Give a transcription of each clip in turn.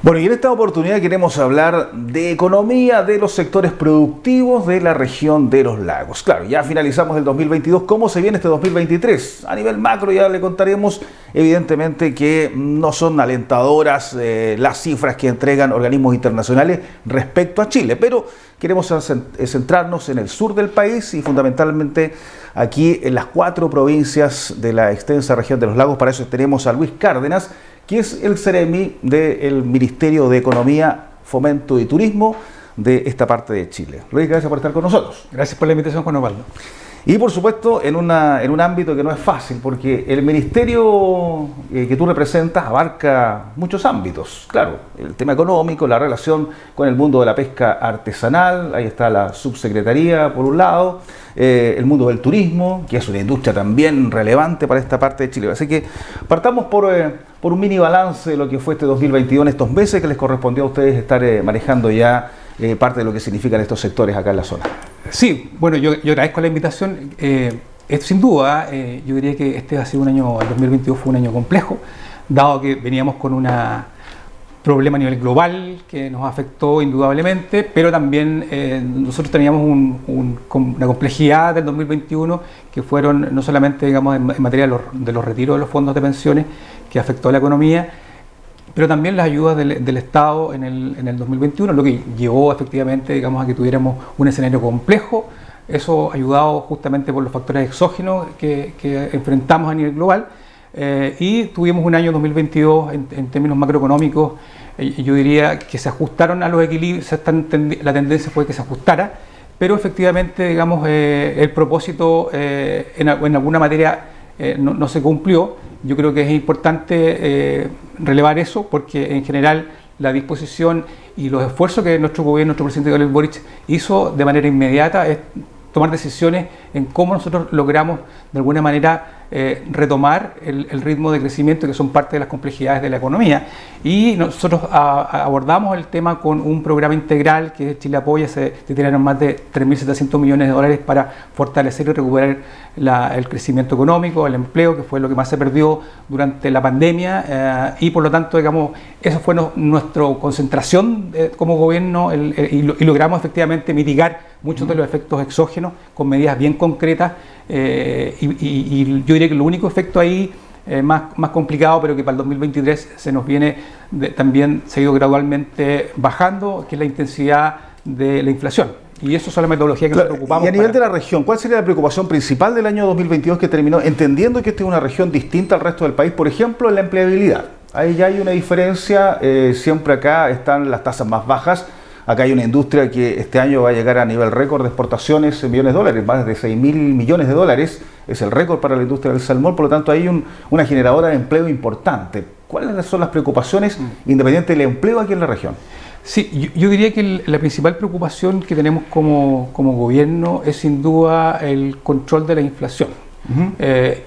Bueno, y en esta oportunidad queremos hablar de economía de los sectores productivos de la región de los lagos. Claro, ya finalizamos el 2022. ¿Cómo se viene este 2023? A nivel macro ya le contaremos, evidentemente que no son alentadoras las cifras que entregan organismos internacionales respecto a Chile, pero queremos centrarnos en el sur del país y fundamentalmente aquí en las 4 provincias de la extensa región de los lagos. Para eso tenemos a Luis Cárdenas, que es el Seremi del Ministerio de Economía, Fomento y Turismo de esta parte de Chile. Luis, gracias por estar con nosotros. Gracias por la invitación, Juan Osvaldo. Y por supuesto en un ámbito que no es fácil, porque el ministerio que tú representas abarca muchos ámbitos. Claro, el tema económico, la relación con el mundo de la pesca artesanal, ahí está la subsecretaría por un lado, el mundo del turismo, que es una industria también relevante para esta parte de Chile. Así que partamos por un mini balance de lo que fue este 2022 en estos meses que les correspondió a ustedes estar manejando ya parte de lo que significan estos sectores acá en la zona. Sí, bueno, yo agradezco la invitación. Sin duda, yo diría que este ha sido un año, el 2022 fue un año complejo, dado que veníamos con un problema a nivel global que nos afectó indudablemente, pero también nosotros teníamos una complejidad del 2021 que fueron no solamente, digamos, en materia de los retiros de los fondos de pensiones que afectó a la economía, pero también las ayudas del Estado en el 2021, lo que llevó efectivamente, digamos, a que tuviéramos un escenario complejo. Eso ayudado justamente por los factores exógenos que enfrentamos a nivel global, y tuvimos un año 2022 en términos macroeconómicos, yo diría que se ajustaron a los equilibrios, la tendencia fue que se ajustara, pero efectivamente, digamos, el propósito en alguna materia no se cumplió. Yo creo que es importante relevar eso porque en general la disposición y los esfuerzos que nuestro gobierno, nuestro presidente Gabriel Boric hizo de manera inmediata es tomar decisiones en cómo nosotros logramos de alguna manera retomar el ritmo de crecimiento que son parte de las complejidades de la economía. Y nosotros abordamos el tema con un programa integral que Chile Apoya. Se tiraron más de 3.700 millones de dólares para fortalecer y recuperar el crecimiento económico, el empleo, que fue lo que más se perdió durante la pandemia, y por lo tanto, digamos, eso fue nuestra concentración como gobierno y logramos efectivamente mitigar muchos de los efectos exógenos con medidas bien concretas, y yo diría que el único efecto ahí más complicado, pero que para el 2023 se nos viene también se ha ido gradualmente bajando, que es la intensidad de la inflación. Y eso es la metodología que nosotros ocupamos. Y a nivel de la región, ¿cuál sería la preocupación principal del año 2022 que terminó, entendiendo que esta es una región distinta al resto del país, por ejemplo, en la empleabilidad? Ahí ya hay una diferencia, siempre acá están las tasas más bajas. Acá hay una industria que este año va a llegar a nivel récord de exportaciones en millones de dólares, más de 6.000 millones de dólares, es el récord para la industria del salmón, por lo tanto hay una generadora de empleo importante. ¿Cuáles son las preocupaciones independiente del empleo aquí en la región? Sí, yo diría que la principal preocupación que tenemos como gobierno es sin duda el control de la inflación.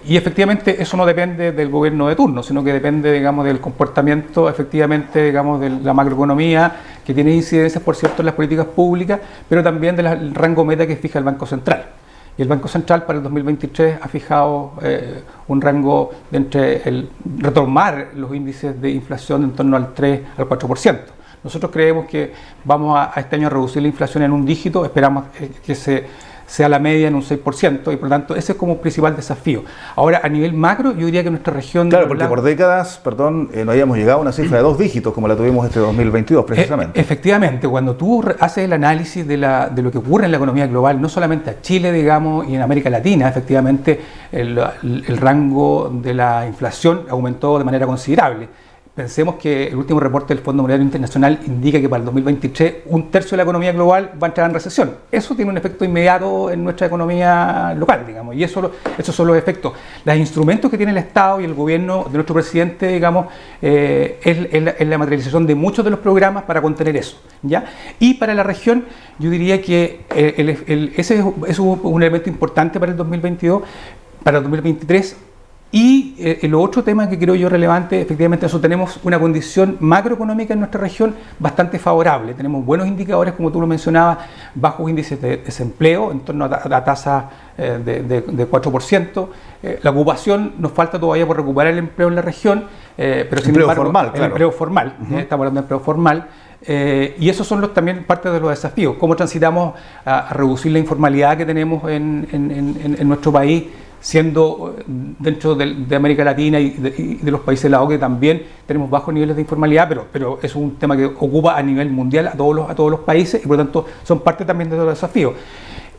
Y efectivamente eso no depende del gobierno de turno, sino que depende, digamos, del comportamiento, efectivamente, digamos, de la macroeconomía, que tiene incidencias, por cierto, en las políticas públicas, pero también del rango meta que fija el Banco Central. Y el Banco Central para el 2023 ha fijado un rango de retomar los índices de inflación en torno al 3 al 4%. Nosotros creemos que vamos a este año a reducir la inflación en un dígito, esperamos que sea la media en un 6%, y por lo tanto ese es como principal desafío. Ahora, a nivel macro, yo diría que nuestra región... Claro, porque por décadas, no habíamos llegado a una cifra de 2 dígitos como la tuvimos este 2022 precisamente. Efectivamente, cuando tú haces el análisis de lo que ocurre en la economía global, no solamente a Chile, digamos, y en América Latina, efectivamente el rango de la inflación aumentó de manera considerable. Pensemos que el último reporte del Fondo Monetario Internacional indica que para el 2023 1/3 de la economía global va a entrar en recesión. Eso tiene un efecto inmediato en nuestra economía local, digamos, y esos son los efectos. Los instrumentos que tiene el Estado y el gobierno de nuestro presidente, digamos, es la materialización de muchos de los programas para contener eso, ¿ya? Y para la región, yo diría que ese es un elemento importante para el 2022, para el 2023. Y el otro tema que creo yo relevante, efectivamente nosotros tenemos una condición macroeconómica en nuestra región bastante favorable. Tenemos buenos indicadores, como tú lo mencionabas, bajos índices de desempleo, en torno a la tasa de 4%. La ocupación, nos falta todavía por recuperar el empleo en la región, pero sin embargo, formal, claro. El empleo formal, estamos hablando de empleo formal. Y esos son también parte de los desafíos, cómo transitamos a reducir la informalidad que tenemos en nuestro país, siendo dentro de América Latina y de los países de la OCDE también tenemos bajos niveles de informalidad, pero es un tema que ocupa a nivel mundial a todos los países y por lo tanto son parte también de los desafíos.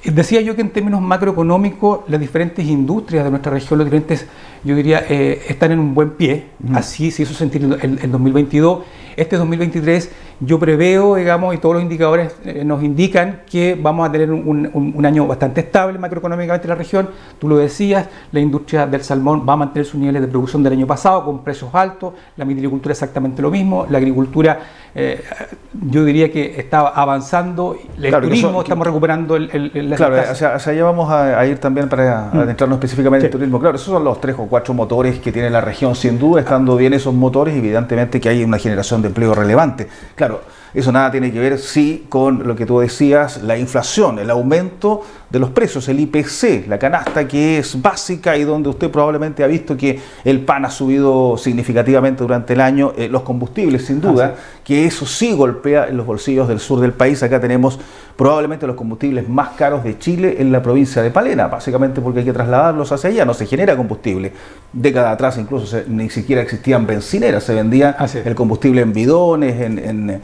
Decía yo que en términos macroeconómicos las diferentes industrias de nuestra región, los diferentes, yo diría, están en un buen pie, así se hizo sentir el 2022. Este 2023 yo preveo, digamos, y todos los indicadores nos indican que vamos a tener un año bastante estable macroeconómicamente en la región. Tú lo decías, la industria del salmón va a mantener sus niveles de producción del año pasado con precios altos, la mitilicultura exactamente lo mismo, la agricultura yo diría que está avanzando, el turismo, estamos recuperando claro, hacia allá vamos a ir también para adentrarnos específicamente en el turismo. Claro, esos son los 3 o 4 motores que tiene la región, sin duda, estando bien esos motores, evidentemente que hay una generación de empleo relevante. Claro, eso nada tiene que ver, sí, con lo que tú decías, la inflación, el aumento de los precios, el IPC, la canasta que es básica y donde usted probablemente ha visto que el pan ha subido significativamente durante el año, los combustibles, sin duda, que eso sí golpea en los bolsillos del sur del país. Acá tenemos probablemente los combustibles más caros de Chile en la provincia de Palena, básicamente porque hay que trasladarlos hacia allá, no se genera combustible. Décadas atrás incluso ni siquiera existían bencineras, se vendía el combustible en bidones,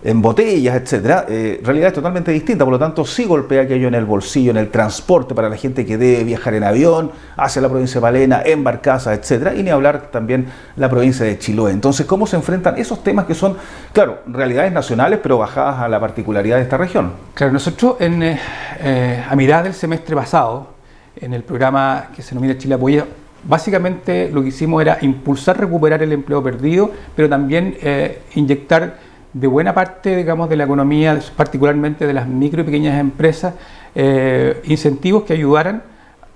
en botellas, etcétera. Realidad es totalmente distinta, por lo tanto sí golpea aquello en el bolsillo, en el transporte para la gente que debe viajar en avión hacia la provincia de Palena, en barcaza, etcétera, y ni hablar también la provincia de Chiloé. Entonces, ¿cómo se enfrentan esos temas que son, claro, realidades nacionales, pero bajadas a la particularidad de esta región? Claro, nosotros a mitad del semestre pasado, en el programa que se denomina Chile Apoya, básicamente lo que hicimos era impulsar, recuperar el empleo perdido, pero también inyectar de buena parte, digamos, de la economía, particularmente de las micro y pequeñas empresas, incentivos que ayudaran,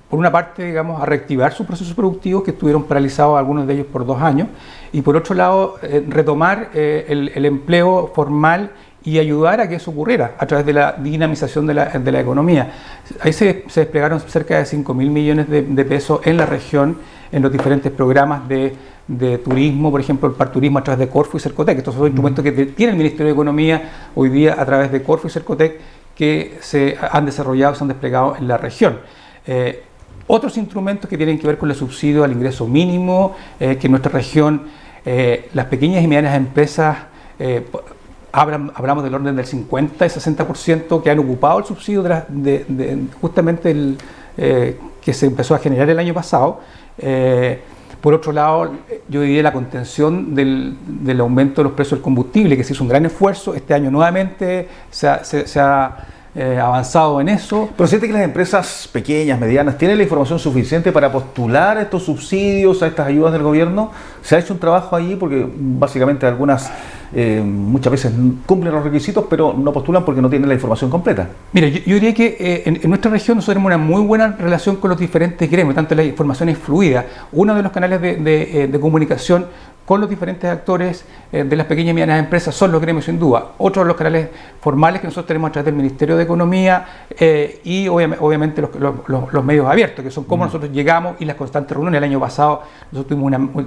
por una parte, digamos, a reactivar sus procesos productivos que estuvieron paralizados, algunos de ellos por 2 años, y por otro lado, retomar el empleo formal y ayudar a que eso ocurriera a través de la dinamización de la economía. Ahí se desplegaron cerca de 5.000 millones de pesos en la región, en los diferentes programas de turismo, por ejemplo, el Parturismo a través de Corfo y Cercotec. Estos son instrumentos que tiene el Ministerio de Economía hoy día a través de Corfo y Cercotec que se han desarrollado, se han desplegado en la región. Otros instrumentos que tienen que ver con el subsidio al ingreso mínimo, que en nuestra región las pequeñas y medianas empresas hablamos del orden del 50 y 60% que han ocupado el subsidio justamente que se empezó a generar el año pasado. Por otro lado, yo diría la contención del aumento de los precios del combustible, que se hizo un gran esfuerzo. Este año nuevamente se ha avanzado en eso. ¿Pero siente que las empresas pequeñas, medianas, tienen la información suficiente para postular a estos subsidios, a estas ayudas del gobierno? ¿Se ha hecho un trabajo allí? Porque básicamente algunas muchas veces cumplen los requisitos, pero no postulan porque no tienen la información completa. Mira, yo diría que en nuestra región nosotros tenemos una muy buena relación con los diferentes gremios, tanto la información es fluida. Uno de los canales de comunicación con los diferentes actores de las pequeñas y medianas empresas son los gremios, sin duda. Otro de los canales formales que nosotros tenemos a través del Ministerio de Economía y obviamente los medios abiertos, que son cómo nosotros llegamos y las constantes reuniones. El año pasado nosotros tuvimos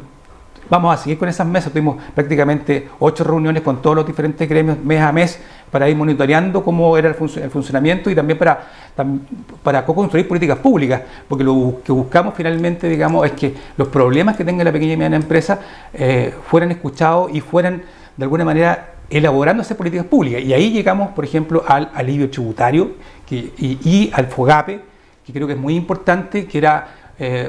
vamos a seguir con esas mesas, tuvimos prácticamente 8 reuniones con todos los diferentes gremios mes a mes para ir monitoreando cómo era el funcionamiento y también para co-construir políticas públicas, porque lo que buscamos finalmente, digamos, es que los problemas que tenga la pequeña y mediana empresa fueran escuchados y fueran de alguna manera elaborándose políticas públicas. Y ahí llegamos, por ejemplo, al alivio tributario y al FOGAPE, que creo que es muy importante, que era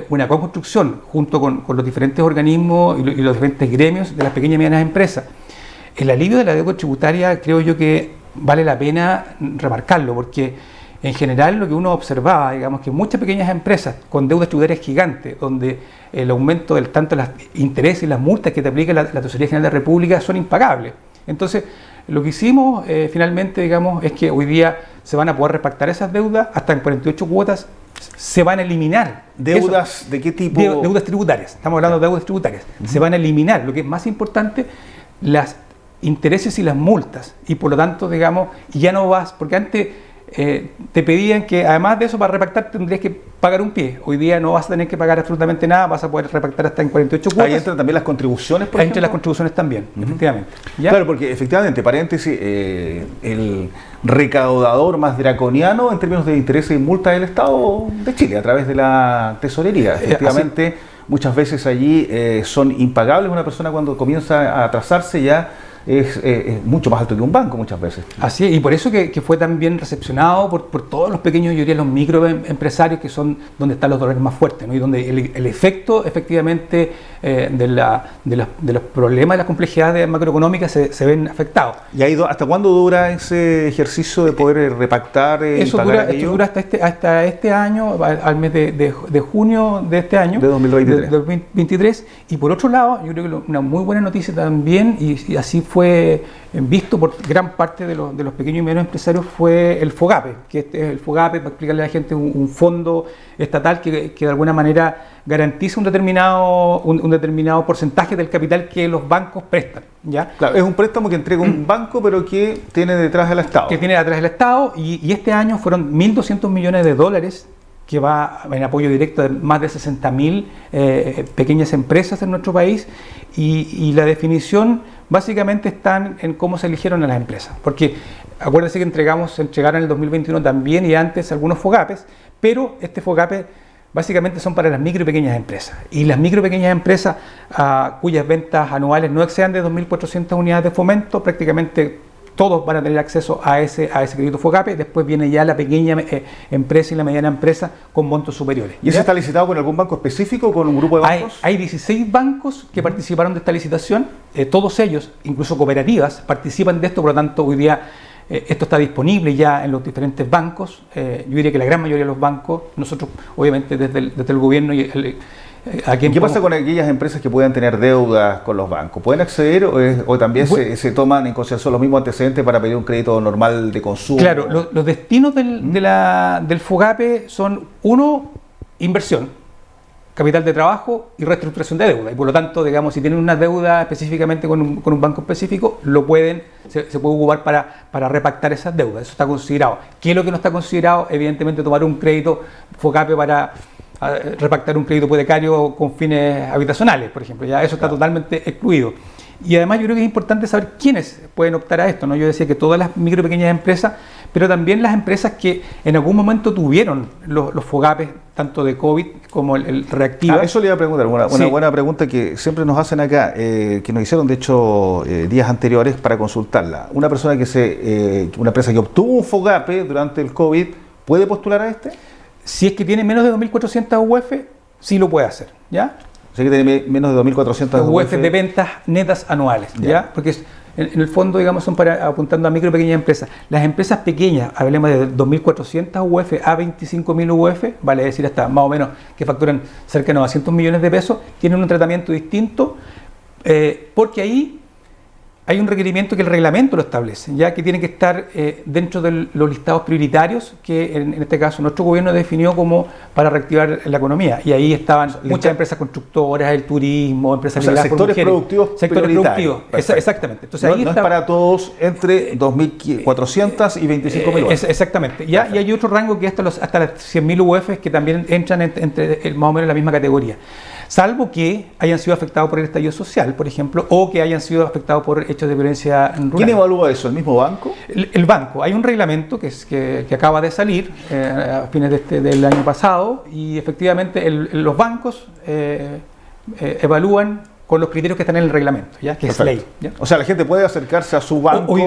una co-construcción junto con los diferentes organismos y los diferentes gremios de las pequeñas y medianas empresas. El alivio de la deuda tributaria creo yo que vale la pena remarcarlo, porque en general lo que uno observaba, digamos, que muchas pequeñas empresas con deudas tributarias gigantes, donde el aumento tanto los intereses y las multas que te aplica la Tesorería General de la República son impagables. Entonces, lo que hicimos finalmente, digamos, es que hoy día se van a poder repactar esas deudas hasta en 48 cuotas, se van a eliminar. ¿Deudas de qué tipo? Deudas tributarias, estamos hablando de deudas tributarias. Se van a eliminar, lo que es más importante, las intereses y las multas, y por lo tanto, digamos, ya no vas, porque antes te pedían que además de eso para repactar tendrías que pagar un pie. Hoy día no vas a tener que pagar absolutamente nada, vas a poder repactar hasta en 48 cuotas. Ahí entran también las contribuciones, por Ahí ejemplo. entran las contribuciones también, efectivamente. ¿Ya? Claro, porque efectivamente, paréntesis, el recaudador más draconiano en términos de intereses y multas del Estado de Chile, a través de la tesorería. Efectivamente, muchas veces allí son impagables. Una persona cuando comienza a atrasarse ya es mucho más alto que un banco muchas veces. Así es, y por eso que fue tan bien recepcionado por todos los pequeños, yo diría los microempresarios, que son donde están los dolores más fuertes, ¿no? Y donde el efecto efectivamente de los problemas y las complejidades macroeconómicas se ven afectados. ¿Y hasta cuándo dura ese ejercicio de poder repactar eso y pagar esto dura hasta este año, al mes de junio de este año, de 2023. De 2023. Y por otro lado, yo creo que una muy buena noticia también, y así fue visto por gran parte de los pequeños y medianos empresarios, fue el FOGAPE, que el FOGAPE, para explicarle a la gente, un fondo estatal que de alguna manera garantiza un determinado porcentaje del capital que los bancos prestan, ¿ya? Claro, es un préstamo que entrega un banco, pero que tiene detrás el Estado. Que tiene detrás el Estado, y este año fueron 1.200 millones de dólares que va en apoyo directo de más de 60.000 pequeñas empresas en nuestro país, y la definición básicamente está en cómo se eligieron a las empresas, porque acuérdense que se entregaron en el 2021 también y antes algunos FOGAPES, pero este FOGAPE básicamente son para las micro y pequeñas empresas, y las micro y pequeñas empresas cuyas ventas anuales no excedan de 2.400 unidades de fomento, prácticamente todos van a tener acceso a ese crédito FOGAPE. Después viene ya la pequeña empresa y la mediana empresa con montos superiores. ¿Y ese está licitado con algún banco específico o con un grupo de bancos? Hay 16 bancos que participaron de esta licitación, todos ellos, incluso cooperativas, participan de esto, por lo tanto hoy día esto está disponible ya en los diferentes bancos. Yo diría que la gran mayoría de los bancos, nosotros obviamente desde el gobierno y ¿qué pasa con aquellas empresas que puedan tener deudas con los bancos? ¿Pueden acceder o también se toman en consideración los mismos antecedentes para pedir un crédito normal de consumo? Claro, los destinos del FOGAPE son: uno, inversión, capital de trabajo y reestructuración de deuda. Y por lo tanto, digamos, si tienen una deuda específicamente con un banco específico, se puede ocupar para repactar esas deudas. Eso está considerado. ¿Qué es lo que no está considerado? Evidentemente, tomar un crédito FOGAPE para repactar un crédito hipotecario con fines habitacionales, por ejemplo. Ya eso está totalmente excluido. Y además yo creo que es importante saber quiénes pueden optar a esto, ¿no? Yo decía que todas las micro y pequeñas empresas, pero también las empresas que en algún momento tuvieron los FOGAPES, tanto de COVID como el Reactiva. Eso le iba a preguntar, una buena pregunta que siempre nos hacen acá, que nos hicieron de hecho días anteriores para consultarla. Una persona una empresa que obtuvo un FOGAPE durante el COVID, ¿puede postular a este? Si es que tiene menos de 2.400 UF, sí lo puede hacer, ¿ya? O sea que tiene menos de 2.400 UF de ventas netas anuales, ¿ya? Porque en el fondo, digamos, son apuntando a micro y pequeñas empresas. Las empresas pequeñas, hablemos de 2.400 UF a 25.000 UF, vale decir hasta más o menos que facturan cerca de 900 millones de pesos, tienen un tratamiento distinto, porque ahí hay un requerimiento que el reglamento lo establece, ya que tiene que estar dentro de los listados prioritarios que en este caso nuestro gobierno definió como para reactivar la economía. Y ahí estaban muchas empresas constructoras, el turismo, empresas lideradas por mujeres. Sectores productivos. Exactamente. Entonces, ahí no es para todos entre 2.400 y 25.000 UF. Exactamente. Y hay otro rango que hasta las 100.000 UF que también entran entre más o menos la misma categoría. Salvo que hayan sido afectados por el estallido social, por ejemplo, o que hayan sido afectados por hechos de violencia rural. ¿Quién evalúa eso? ¿El mismo banco? El banco. Hay un reglamento que acaba de salir a fines del año pasado, y efectivamente los bancos evalúan con los criterios que están en el reglamento, ¿ya? Que Perfecto. Es ley, ¿ya? O sea, la gente puede acercarse a su banco. Hoy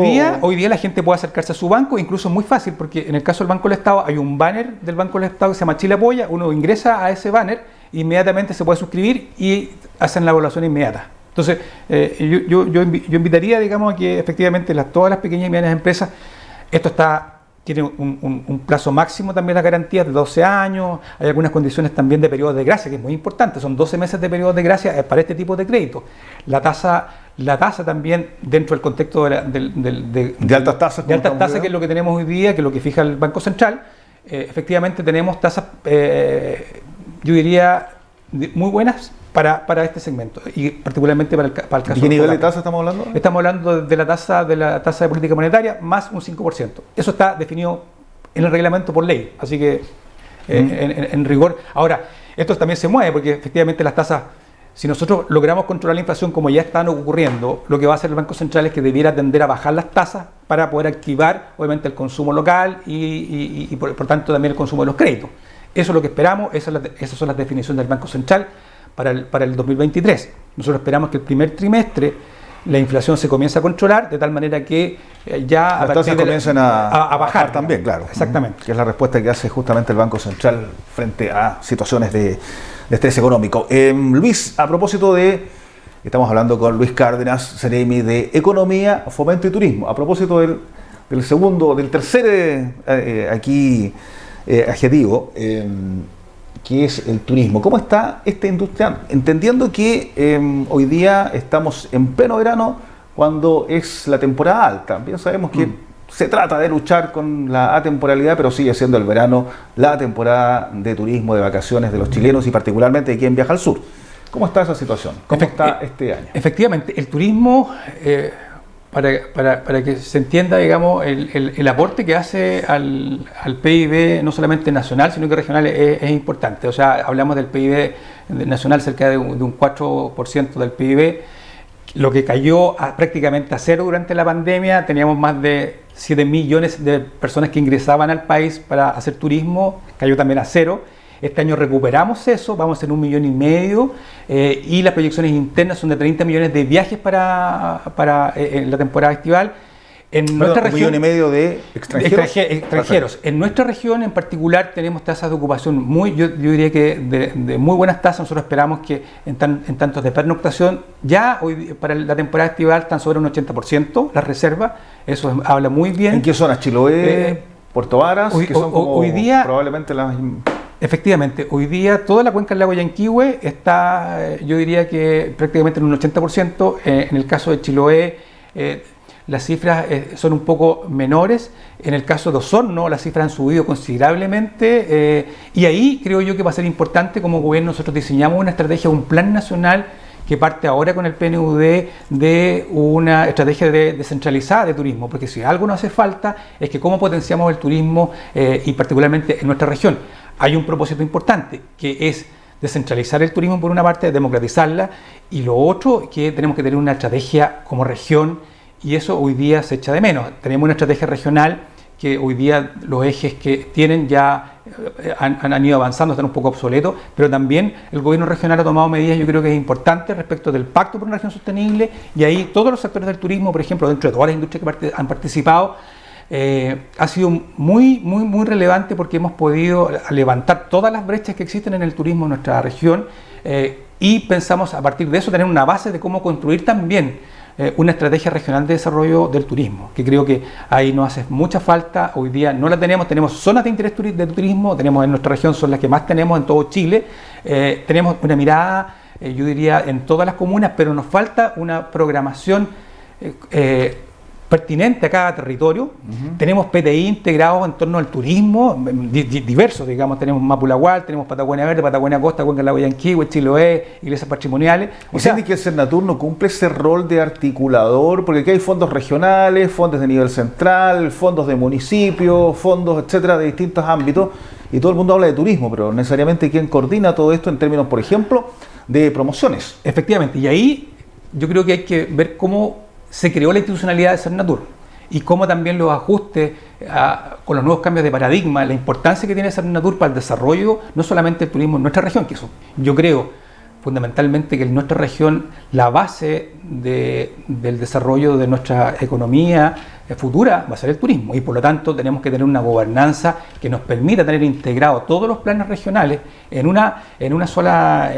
día la gente puede acercarse a su banco, incluso es muy fácil, porque en el caso del Banco del Estado hay un banner del Banco del Estado que se llama Chile Apoya. Uno ingresa a ese banner, inmediatamente se puede suscribir y hacen la evaluación inmediata. Entonces, yo invitaría, digamos, a que efectivamente todas las pequeñas y medianas empresas, tiene un plazo máximo también, la garantía de 12 años, hay algunas condiciones también de periodo de gracia, que es muy importante, son 12 meses de periodo de gracia para este tipo de crédito. La tasa la tasa también dentro del contexto de altas tasas, que es lo que tenemos hoy día, que es lo que fija el Banco Central. Efectivamente tenemos tasas, yo diría, muy buenas para este segmento y particularmente para el caso. ¿Y qué nivel de tasa estamos hablando? Estamos hablando de la tasa de política monetaria más un 5%. Eso está definido en el reglamento por ley, así que en rigor. Ahora, esto también se mueve porque efectivamente las tasas, si nosotros logramos controlar la inflación como ya están ocurriendo, lo que va a hacer el Banco Central es que debiera tender a bajar las tasas para poder activar obviamente el consumo local y por tanto también el consumo de los créditos. Eso es lo que esperamos, esas son las definiciones del Banco Central para el 2023. Nosotros esperamos que el primer trimestre la inflación se comience a controlar de tal manera que ya las tasas comiencen a bajar también, claro. Exactamente. Que es la respuesta que hace justamente el Banco Central frente a situaciones de estrés económico. Luis, a propósito estamos hablando con Luis Cárdenas, Ceremi de Economía, Fomento y Turismo. A propósito del tercer adjetivo, que es el turismo. ¿Cómo está esta industria? Entendiendo que hoy día estamos en pleno verano, cuando es la temporada alta. Bien sabemos que se trata de luchar con la atemporalidad, pero sigue siendo el verano la temporada de turismo, de vacaciones de los chilenos y particularmente de quien viaja al sur. ¿Cómo está esa situación? ¿Cómo está este año? Efectivamente, el turismo, para que se entienda, digamos, el aporte que hace al PIB, no solamente nacional, sino que regional, es importante. O sea, hablamos del PIB nacional cerca de un 4% del PIB, lo que cayó prácticamente a cero durante la pandemia. Teníamos más de 7 millones de personas que ingresaban al país para hacer turismo, cayó también a cero. Este año recuperamos eso, vamos a ser 1,5 millones y las proyecciones internas son de 30 millones de viajes para la temporada estival. En nuestra región, 1,5 millones de extranjeros. En nuestra región en particular tenemos tasas de ocupación yo diría que de muy buenas tasas. Nosotros esperamos que en tantos de pernoctación, ya hoy para la temporada estival están sobre un 80% las reservas. Eso habla muy bien. ¿En qué zonas? Chiloé, Puerto Varas, que son como hoy día, probablemente las... Efectivamente, hoy día toda la cuenca del lago Yanquihue está, yo diría que prácticamente en un 80%. En el caso de Chiloé, las cifras son un poco menores. En el caso de Osorno, las cifras han subido considerablemente. Y ahí creo yo que va a ser importante, como gobierno, nosotros diseñamos una estrategia, un plan nacional que parte ahora con el PNUD de una estrategia descentralizada de turismo, porque si algo nos hace falta es que cómo potenciamos el turismo y particularmente en nuestra región. Hay un propósito importante que es descentralizar el turismo por una parte, democratizarla, y lo otro que tenemos que tener una estrategia como región, y eso hoy día se echa de menos. Tenemos una estrategia regional que hoy día los ejes que tienen ya han ido avanzando, están un poco obsoletos, pero también el gobierno regional ha tomado medidas, yo creo que es importante respecto del Pacto por una Región Sostenible, y ahí todos los sectores del turismo, por ejemplo, dentro de todas las industrias que han participado, ha sido muy relevante porque hemos podido levantar todas las brechas que existen en el turismo en nuestra región y pensamos a partir de eso tener una base de cómo construir también una estrategia regional de desarrollo del turismo, que creo que ahí nos hace mucha falta. Hoy día no la tenemos zonas de interés de turismo, tenemos en nuestra región, son las que más tenemos en todo Chile, tenemos una mirada, yo diría, en todas las comunas, pero nos falta una programación pertinente a cada territorio. Tenemos PTI integrados en torno al turismo, diversos, digamos, tenemos Mapulahual, tenemos Patagonia Verde, Patagonia Costa, Cuenca del Lago Yanquihue, Chiloé, iglesias patrimoniales. O sea, que el Sernatur no cumple ese rol de articulador, porque aquí hay fondos regionales, fondos de nivel central, fondos de municipios, fondos, etcétera, de distintos ámbitos, y todo el mundo habla de turismo, pero necesariamente ¿quién coordina todo esto en términos, por ejemplo, de promociones? Efectivamente, y ahí yo creo que hay que ver cómo se creó la institucionalidad de Sernatur y cómo también los ajustes con los nuevos cambios de paradigma, la importancia que tiene Sernatur para el desarrollo, no solamente del turismo en nuestra región, que eso yo creo fundamentalmente que en nuestra región la base del desarrollo de nuestra economía futura va a ser el turismo, y por lo tanto tenemos que tener una gobernanza que nos permita tener integrados todos los planes regionales en una sola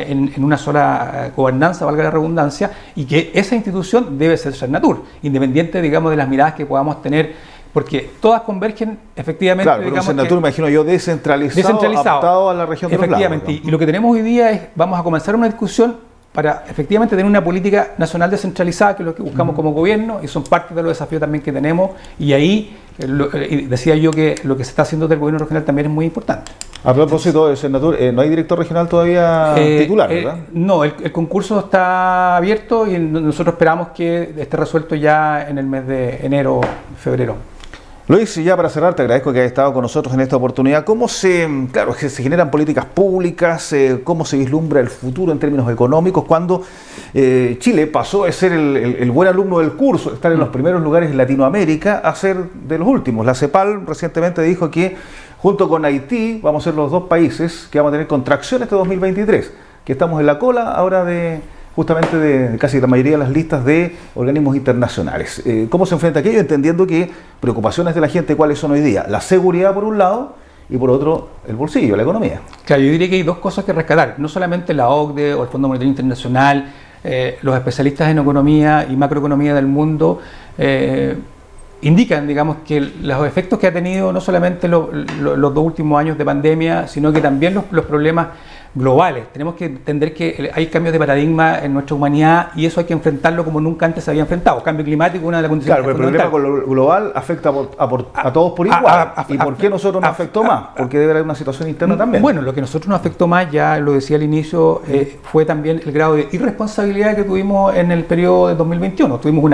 gobernanza, valga la redundancia, y que esa institución debe ser Sernatur, independiente, digamos, de las miradas que podamos tener, porque todas convergen efectivamente. Claro, pero Sernatur, imagino yo, descentralizado, adaptado a la región de los lagos. Efectivamente, y lo que tenemos hoy día es, vamos a comenzar una discusión para efectivamente tener una política nacional descentralizada, que es lo que buscamos como gobierno, y son parte de los desafíos también que tenemos, y ahí decía yo que lo que se está haciendo del gobierno regional también es muy importante. A propósito de Senatur, no hay director regional todavía titular, ¿verdad? No, el concurso está abierto y nosotros esperamos que esté resuelto ya en el mes de enero, febrero. Luis, ya para cerrar, te agradezco que hayas estado con nosotros en esta oportunidad. ¿Cómo se generan políticas públicas? ¿Cómo se vislumbra el futuro en términos económicos cuando Chile pasó de ser el buen alumno del curso, estar en los primeros lugares en Latinoamérica, a ser de los últimos? La CEPAL recientemente dijo que junto con Haití vamos a ser los dos países que vamos a tener contracción este 2023, que estamos en la cola ahora justamente de casi la mayoría de las listas de organismos internacionales. ¿Cómo se enfrenta aquello? Entendiendo que preocupaciones de la gente, ¿cuáles son hoy día? La seguridad por un lado y por otro el bolsillo, la economía. Claro, yo diría que hay dos cosas que rescatar. No solamente la OCDE o el Fondo Monetario Internacional, los especialistas en economía y macroeconomía del mundo indican, digamos, que los efectos que ha tenido no solamente los dos últimos años de pandemia, sino que también los problemas globales. Tenemos que entender que hay cambios de paradigma en nuestra humanidad y eso hay que enfrentarlo como nunca antes se había enfrentado. Cambio climático, una de las condiciones. Claro, pero el problema global afecta a todos por igual. ¿Y por qué nosotros nos afectó más? Porque debe haber una situación interna también. Bueno, lo que a nosotros nos afectó más, ya lo decía al inicio, fue también el grado de irresponsabilidad que tuvimos en el periodo de 2021. Tuvimos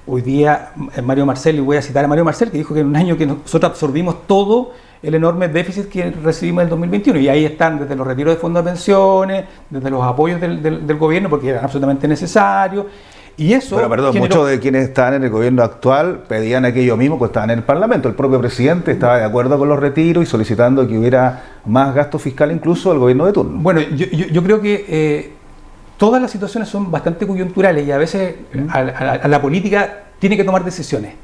hoy día Mario Marcel, y voy a citar a Mario Marcel, que dijo que en un año que nosotros absorbimos todo el enorme déficit que recibimos en el 2021, y ahí están desde los retiros de fondos de pensiones, desde los apoyos del gobierno, porque eran absolutamente necesarios, y eso... Pero perdón, muchos de quienes están en el gobierno actual pedían aquello mismo que estaban en el Parlamento. El propio presidente estaba de acuerdo con los retiros y solicitando que hubiera más gasto fiscal incluso al gobierno de turno. Bueno, yo creo que todas las situaciones son bastante coyunturales y a veces a la política tiene que tomar decisiones.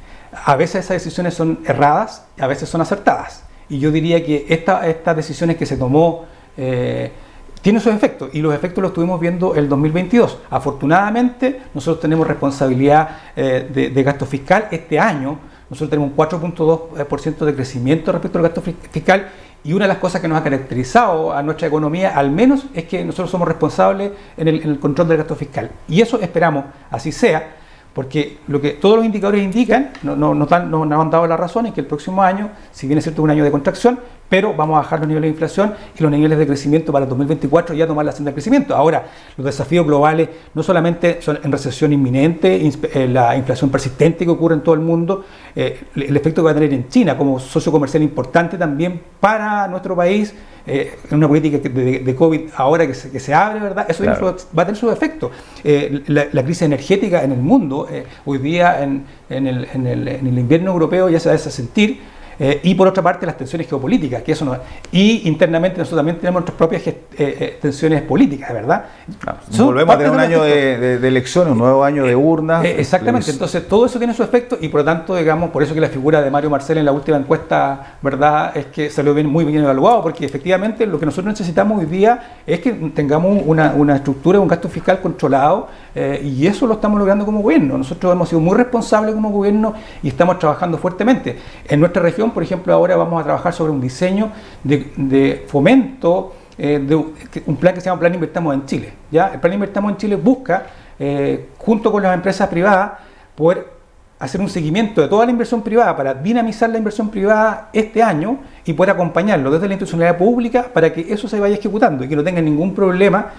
A veces esas decisiones son erradas, a veces son acertadas. Y yo diría que estas decisiones que se tomó tienen sus efectos, y los efectos los estuvimos viendo el 2022. Afortunadamente, nosotros tenemos responsabilidad de gasto fiscal. Este año nosotros tenemos un 4.2% de crecimiento respecto al gasto fiscal, y una de las cosas que nos ha caracterizado a nuestra economía, al menos, es que nosotros somos responsables en el control del gasto fiscal. Y eso esperamos así sea, porque lo que todos los indicadores indican, nos han dado la razón, es que el próximo año, si bien es cierto un año de contracción, pero vamos a bajar los niveles de inflación y los niveles de crecimiento para el 2024 ya tomar la senda de crecimiento. Ahora, los desafíos globales no solamente son en recesión inminente, la inflación persistente que ocurre en todo el mundo, el efecto que va a tener en China como socio comercial importante también para nuestro país, en una política de COVID ahora que se abre, ¿verdad? Eso claro, va a tener sus efectos. La crisis energética en el mundo, hoy día en el invierno europeo ya se hace sentir. Y por otra parte las tensiones geopolíticas, que eso no, y internamente nosotros también tenemos nuestras propias tensiones políticas, ¿verdad? Claro, volvemos a tener un año de elecciones, un nuevo año de urnas. Exactamente, entonces todo eso tiene su efecto, y por lo tanto, digamos, por eso que la figura de Mario Marcel en la última encuesta, ¿verdad?, es que salió muy bien evaluado, porque efectivamente lo que nosotros necesitamos hoy día es que tengamos una estructura, un gasto fiscal controlado, y eso lo estamos logrando como gobierno. Nosotros hemos sido muy responsables como gobierno y estamos trabajando fuertemente. En nuestra región, por ejemplo, ahora vamos a trabajar sobre un diseño de fomento, un plan que se llama Plan Invertamos en Chile. ¿Ya? El Plan Invertamos en Chile busca, junto con las empresas privadas, poder hacer un seguimiento de toda la inversión privada para dinamizar la inversión privada este año y poder acompañarlo desde la institucionalidad pública para que eso se vaya ejecutando y que no tenga ningún problema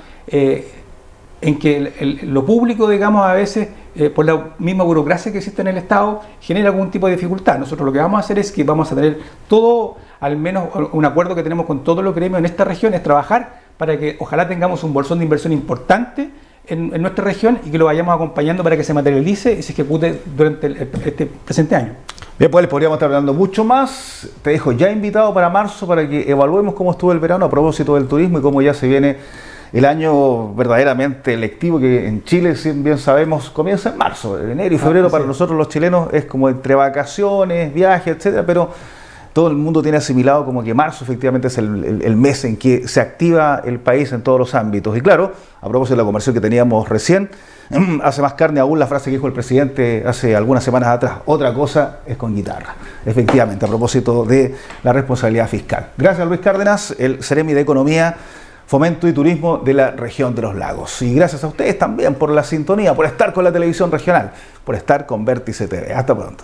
en que lo público, digamos, a veces, por la misma burocracia que existe en el Estado, genera algún tipo de dificultad. Nosotros lo que vamos a hacer es que vamos a tener todo, al menos un acuerdo que tenemos con todos los gremios en esta región, es trabajar para que ojalá tengamos un bolsón de inversión importante en nuestra región y que lo vayamos acompañando para que se materialice y se ejecute durante este presente año. Bien, pues les podríamos estar hablando mucho más. Te dejo ya invitado para marzo para que evaluemos cómo estuvo el verano a propósito del turismo y cómo ya se viene el año verdaderamente lectivo, que en Chile, si bien sabemos, comienza en marzo. Enero y febrero para nosotros los chilenos es como entre vacaciones, viajes, etcétera, pero todo el mundo tiene asimilado como que marzo efectivamente es el mes en que se activa el país en todos los ámbitos. Y claro, a propósito de la conversación que teníamos recién, hace más carne aún la frase que dijo el presidente hace algunas semanas atrás: otra cosa es con guitarra. Efectivamente, a propósito de la responsabilidad fiscal. Gracias, Luis Cárdenas, el Seremi de Economía, Fomento y Turismo de la región de los lagos. Y gracias a ustedes también por la sintonía, por estar con la televisión regional, por estar con Vértice TV. Hasta pronto.